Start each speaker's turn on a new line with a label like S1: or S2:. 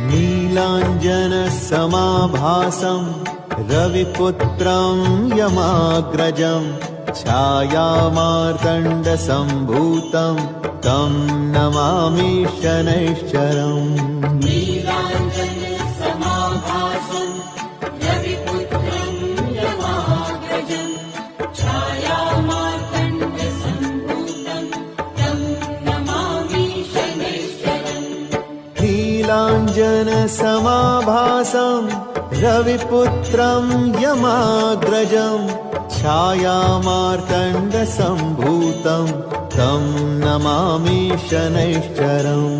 S1: नीलाञ्जनसमाभासं रविपुत्रं यमाग्रजं छायामार्तण्डसम्भूतं तं नमामि शनैश्चरम्।
S2: नीलाञ्जनसमाभासं रविपुत्रं यमाग्रजं छायामार्तण्डसम्भूतं तं नमामि शनैश्चरम्।
S1: नीलाञ्जनसमाभासं रविपुत्रं यमाग्रजं छायामार्तण्डसम्भूतं तं नमामि शनैश्चरम्।